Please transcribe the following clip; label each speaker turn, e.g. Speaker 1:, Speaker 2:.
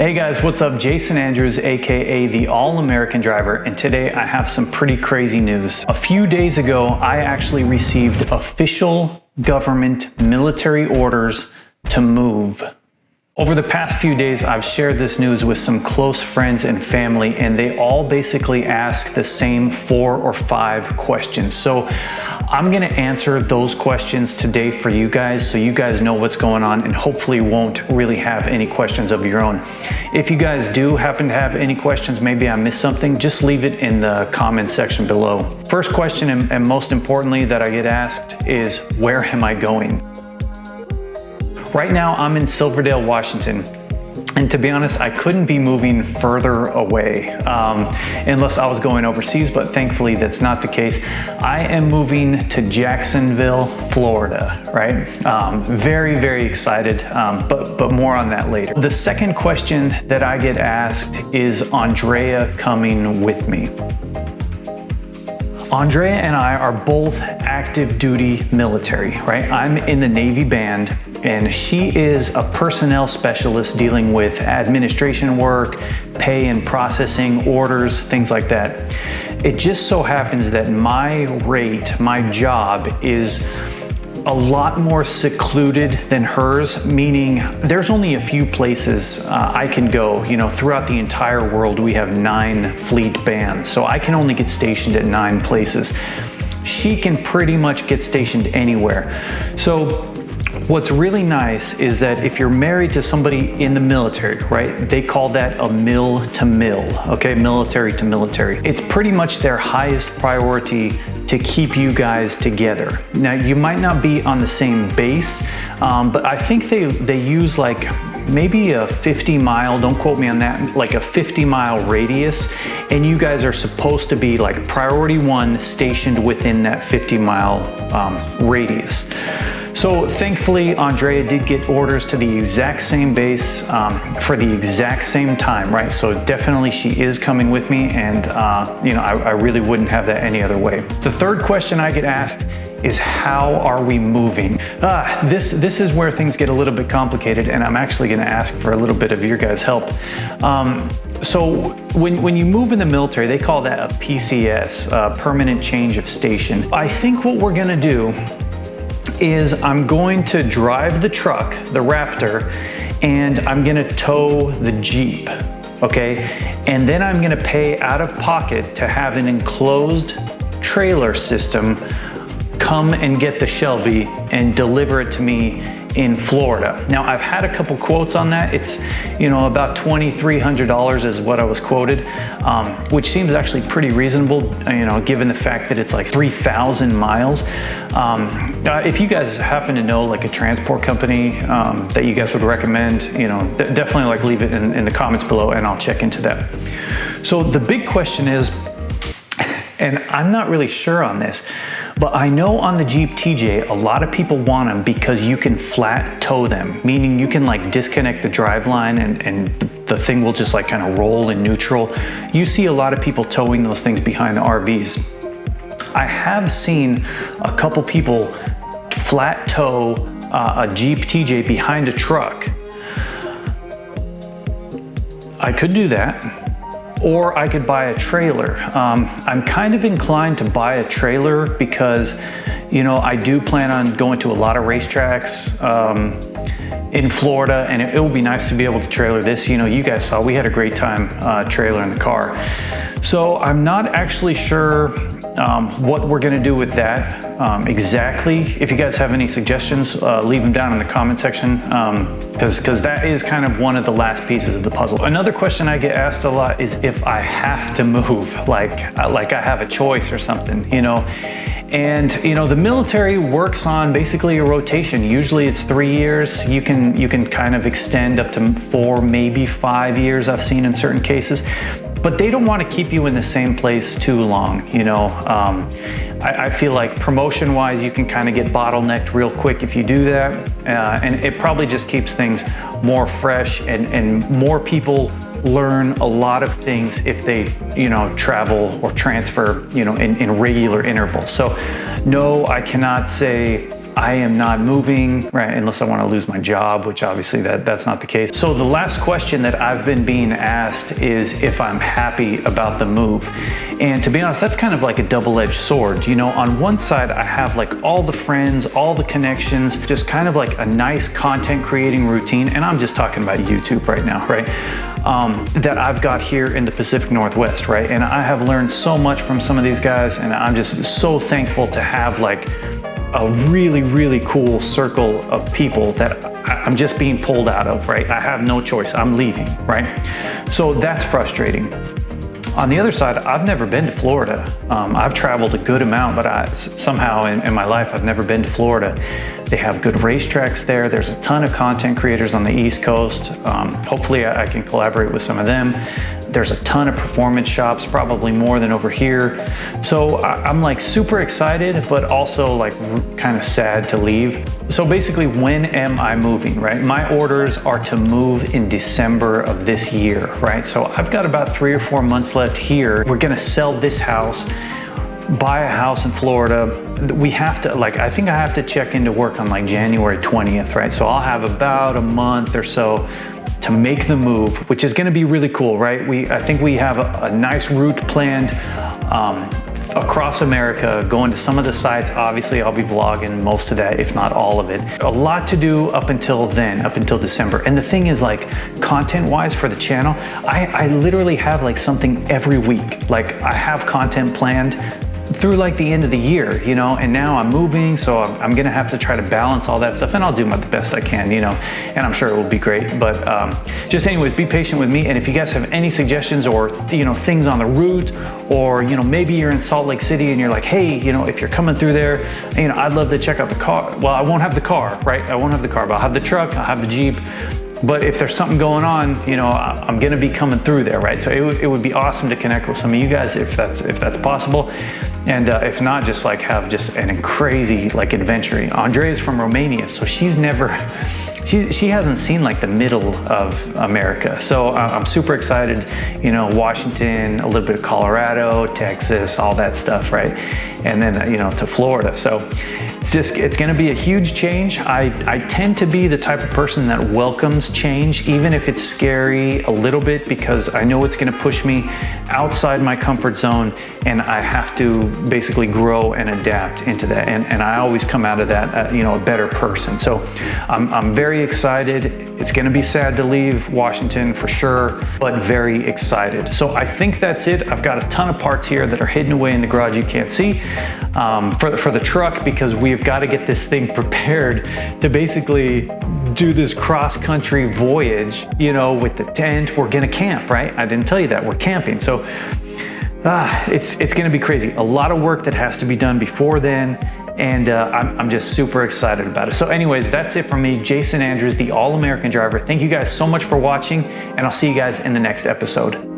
Speaker 1: Hey guys, what's up? Jason Andrews, aka the All-American Driver, and today I have some pretty crazy news. A few days ago, I actually received official government military orders to move. Over the past few days, I've shared this news with some close friends and family, and they all basically ask the same 4 or 5 questions. So I'm gonna answer those questions today for you guys so you guys know what's going on and hopefully won't really have any questions of your own. If you guys do happen to have any questions, maybe I missed something, just leave it in the comment section below. First question, and most importantly that I get asked, is where am I going? Right now I'm in Silverdale, Washington. And to be honest, I couldn't be moving further away unless I was going overseas, but thankfully that's not the case. I am moving to Jacksonville, Florida, right? Very, very excited, but more on that later. The second question that I get asked is Andrea coming with me? Andrea and I are both active duty military, right? I'm in the Navy band, and she is a personnel specialist dealing with administration work, pay and processing, orders, things like that. It just so happens that my rate, my job is a lot more secluded than hers, meaning there's only a few places I can go. You know, throughout the entire world, we have 9 fleet bands, so I can only get stationed at 9 places. She can pretty much get stationed anywhere. So what's really nice is that if you're married to somebody in the military, right, they call that a mil to mil, okay, military to military. It's pretty much their highest priority to keep you guys together. Now, you might not be on the same base, but I think they use like maybe a 50-mile, don't quote me on that, like a 50-mile radius, and you guys are supposed to be like priority 1 stationed within that 50-mile radius. So thankfully, Andrea did get orders to the exact same base for the exact same time, right? So definitely she is coming with me, and you know, I really wouldn't have that any other way. The third question I get asked is how are we moving? This is where things get a little bit complicated, and I'm actually gonna ask for a little bit of your guys' help. So when you move in the military, they call that a PCS, permanent change of station. I think what we're gonna do is I'm going to drive the truck, the Raptor, and I'm gonna tow the Jeep, okay? And then I'm gonna pay out of pocket to have an enclosed trailer system come and get the Shelby and deliver it to me in Florida. Now, I've had a couple quotes on that. It's, you know, about $2,300 is what I was quoted, which seems actually pretty reasonable, you know, given the fact that it's like 3,000 miles. If you guys happen to know like a transport company that you guys would recommend, you know, definitely like leave it in the comments below and I'll check into that. So the big question is, and I'm not really sure on this, but I know on the Jeep TJ, a lot of people want them because you can flat tow them, meaning you can like disconnect the driveline and the thing will just like kind of roll in neutral. You see a lot of people towing those things behind the RVs. I have seen a couple people flat tow a Jeep TJ behind a truck. I could do that. Or I could buy a trailer. I'm kind of inclined to buy a trailer because, you know, I do plan on going to a lot of racetracks in Florida, and it would be nice to be able to trailer this. You know, you guys saw we had a great time trailering the car. So I'm not actually sure what we're gonna do with that exactly. If you guys have any suggestions, leave them down in the comment section, because that is kind of one of the last pieces of the puzzle. Another question I get asked a lot is if I have to move, like I have a choice or something, you know. And you know, the military works on basically a rotation. Usually it's 3 years. You can kind of extend up to 4, maybe 5 years, I've seen in certain cases. But they don't want to keep you in the same place too long, you know. I feel like promotion-wise, you can kind of get bottlenecked real quick if you do that. And it probably just keeps things more fresh, and more people learn a lot of things if they, you know, travel or transfer, you know, in regular intervals. So no, I cannot say I am not moving, right, unless I want to lose my job, which obviously that's not the case. So the last question that I've been being asked is if I'm happy about the move. And to be honest, that's kind of like a double-edged sword. You know, on one side, I have like all the friends, all the connections, just kind of like a nice content creating routine. And I'm just talking about YouTube right now, right? That I've got here in the Pacific Northwest, right? And I have learned so much from some of these guys, and I'm just so thankful to have like a really, really cool circle of people that I'm just being pulled out of, right? I have no choice, I'm leaving, right? So that's frustrating. On the other side, I've never been to Florida. I've traveled a good amount, but somehow in my life, I've never been to Florida. They have good racetracks there. There's a ton of content creators on the East Coast. Hopefully I can collaborate with some of them. There's a ton of performance shops, probably more than over here. So I'm like super excited, but also like kind of sad to leave. So basically, when am I moving, right? My orders are to move in December of this year, right? So I've got about 3 or 4 months left here. We're gonna sell this house, buy a house in Florida. We have to, like, I think I have to check into work on like January 20th, right? So I'll have about a month or so to make the move, which is gonna be really cool, right? I think we have a nice route planned across America, going to some of the sites. Obviously, I'll be vlogging most of that, if not all of it. A lot to do up until then, up until December. And the thing is, like, content-wise for the channel, I literally have like something every week. Like, I have content planned through like the end of the year, you know, and now I'm moving, so I'm gonna have to try to balance all that stuff, and I'll do the best I can, you know, and I'm sure it will be great. But just anyways, be patient with me, and if you guys have any suggestions or, you know, things on the route, or, you know, maybe you're in Salt Lake City and you're like, hey, you know, if you're coming through there, you know, I'd love to check out the car. Well, I won't have the car, right? I won't have the car, but I'll have the truck, I'll have the Jeep. But if there's something going on, you know, I'm gonna be coming through there, right? So it would be awesome to connect with some of you guys if that's possible. And if not, just like have just an crazy like adventure. Andrea is from Romania, so she's never, she hasn't seen like the middle of America. So I'm super excited, you know, Washington, a little bit of Colorado, Texas, all that stuff, right? And then, you know, to Florida. So it's gonna be a huge change. I tend to be the type of person that welcomes change, even if it's scary a little bit, because I know it's gonna push me outside my comfort zone, and I have to basically grow and adapt into that. And I always come out of that, you know, a better person. So I'm very excited. It's gonna be sad to leave Washington for sure, but very excited. So I think that's it. I've got a ton of parts here that are hidden away in the garage you can't see for the truck, because we've got to get this thing prepared to basically do this cross-country voyage, you know, with the tent. We're gonna camp, right? I didn't tell you that, we're camping. So it's gonna be crazy. A lot of work that has to be done before then. And I'm just super excited about it. So anyways, that's it from me, Jason Andrews, the All-American Driver. Thank you guys so much for watching, and I'll see you guys in the next episode.